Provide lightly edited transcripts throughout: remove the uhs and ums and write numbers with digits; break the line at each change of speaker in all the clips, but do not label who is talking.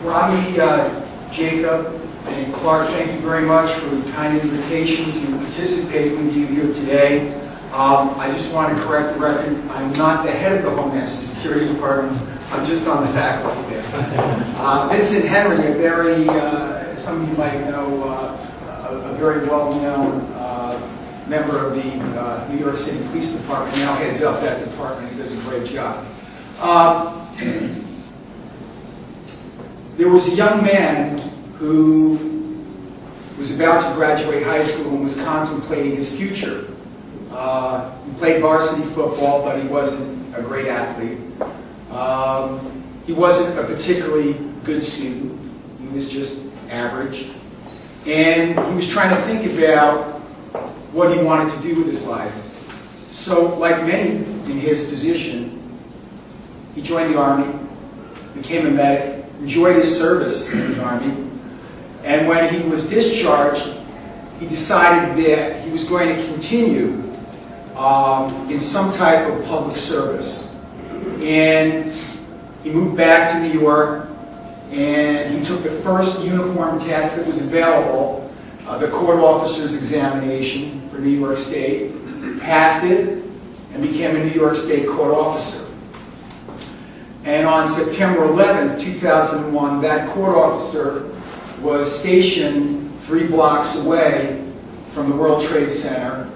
Robbie, Jacob, and Clark, thank you very much for the kind invitation to participate with you here today. I just want to correct the record. I'm not the head of the Homeland Security Department. I'm just on the faculty there. Vincent Henry, a very, some of you might know, a very well-known member of the New York City Police Department, now heads up that department. He does a great job. There was a young man who was about to graduate high school and was contemplating his future. He played varsity football, but he wasn't a great athlete. He wasn't a particularly good student. He was just average. And he was trying to think about what he wanted to do with his life. So, like many in his position, he joined the Army, became a medic, enjoyed his service in the Army, and when he was discharged, he decided that he was going to continue in some type of public service. And he moved back to New York, and he took the first uniform test that was available, the court officer's examination for New York State, passed it, and became a New York State court officer. And on September 11th, 2001, that court officer was stationed 3 blocks away from the World Trade Center,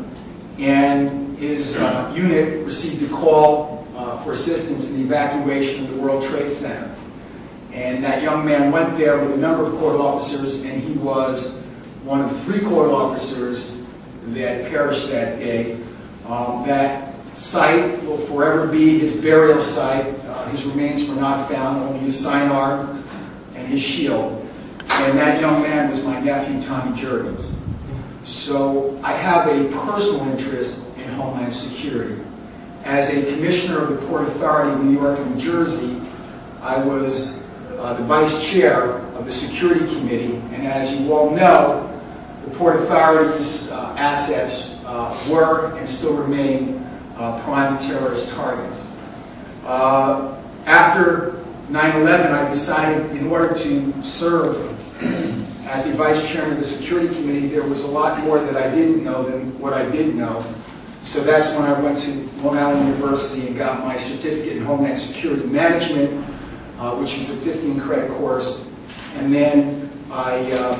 and his unit received a call for assistance in the evacuation of the World Trade Center. And that young man went there with a number of court officers, and he was one of 3 court officers that perished that day. That site will forever be his burial site. His remains were not found, only his sidearm and his shield. And that young man was my nephew, Tommy Juergens. So I have a personal interest in Homeland Security. As a commissioner of the Port Authority of New York and New Jersey, I was the vice chair of the Security Committee, and as you all know, the Port Authority's assets were and still remain prime terrorist targets. After 9/11, I decided in order to serve as the vice chairman of the Security Committee, there was a lot more that I didn't know than what I did know. So that's when I went to Long Island University and got my certificate in Homeland Security Management, which was a 15-credit course. And then I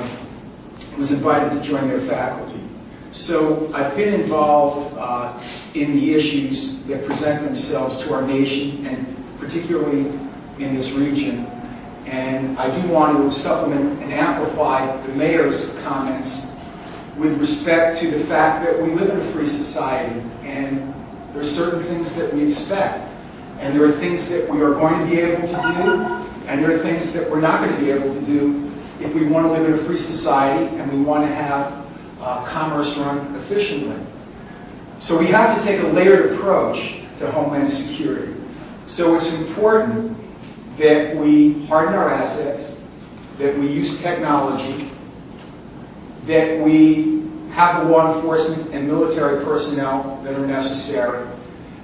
was invited to join their faculty. So I've been involved in the issues that present themselves to our nation, and particularly in this region. And I do want to supplement and amplify the mayor's comments with respect to the fact that we live in a free society, and there are certain things that we expect, and there are things that we are going to be able to do, and there are things that we're not going to be able to do if we want to live in a free society and we want to have commerce run efficiently. So we have to take a layered approach to Homeland Security. So it's important that we harden our assets, that we use technology, that we have the law enforcement and military personnel that are necessary,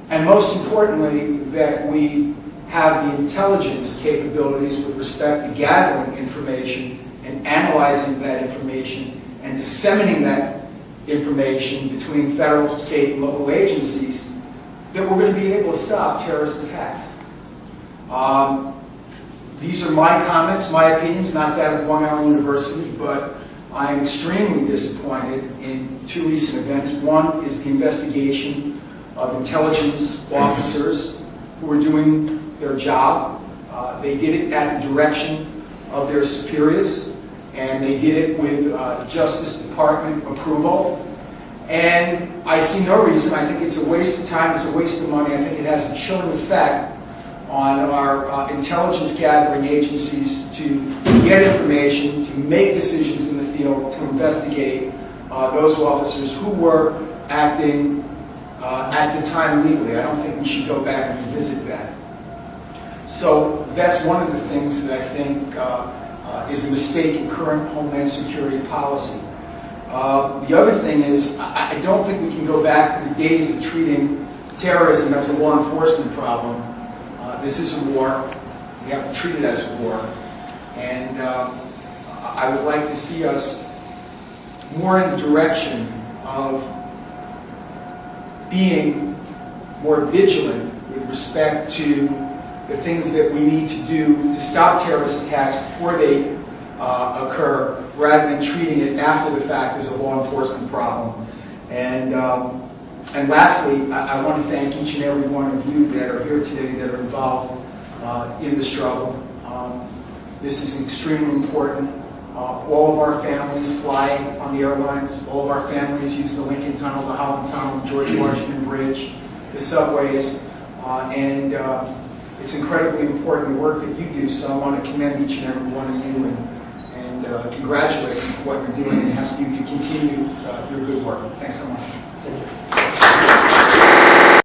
and most importantly, that we have the intelligence capabilities with respect to gathering information and analyzing that information and disseminating that information between federal, state, and local agencies, that we're going to be able to stop terrorist attacks. These are my comments, my opinions, not that of Long Island University, but I am extremely disappointed in 2 recent events. One is the investigation of intelligence officers who are doing their job. They did it at the direction of their superiors, and they did it with Justice Department approval. And I see no reason. I think it's a waste of time, it's a waste of money. I think it has a chilling effect on our intelligence gathering agencies to get information, to make decisions in the field, to investigate those officers who were acting at the time legally. I don't think we should go back and revisit that. So that's one of the things that I think is a mistake in current Homeland Security policy. The other thing is, I don't think we can go back to the days of treating terrorism as a law enforcement problem. This is a war. We have to treat it as a war. And I would like to see us more in the direction of being more vigilant with respect to the things that we need to do to stop terrorist attacks before they occur, rather than treating it after the fact as a law enforcement problem. And lastly, I want to thank each and every one of you that are here today that are involved in the struggle. This is extremely important. All of our families fly on the airlines. All of our families use the Lincoln Tunnel, the Holland Tunnel, the George Washington Bridge, the subways, and it's incredibly important the work that you do. So I want to commend each and every one of you and congratulate you for what you're doing and ask you to continue your good work. Thanks so much.
Thank you.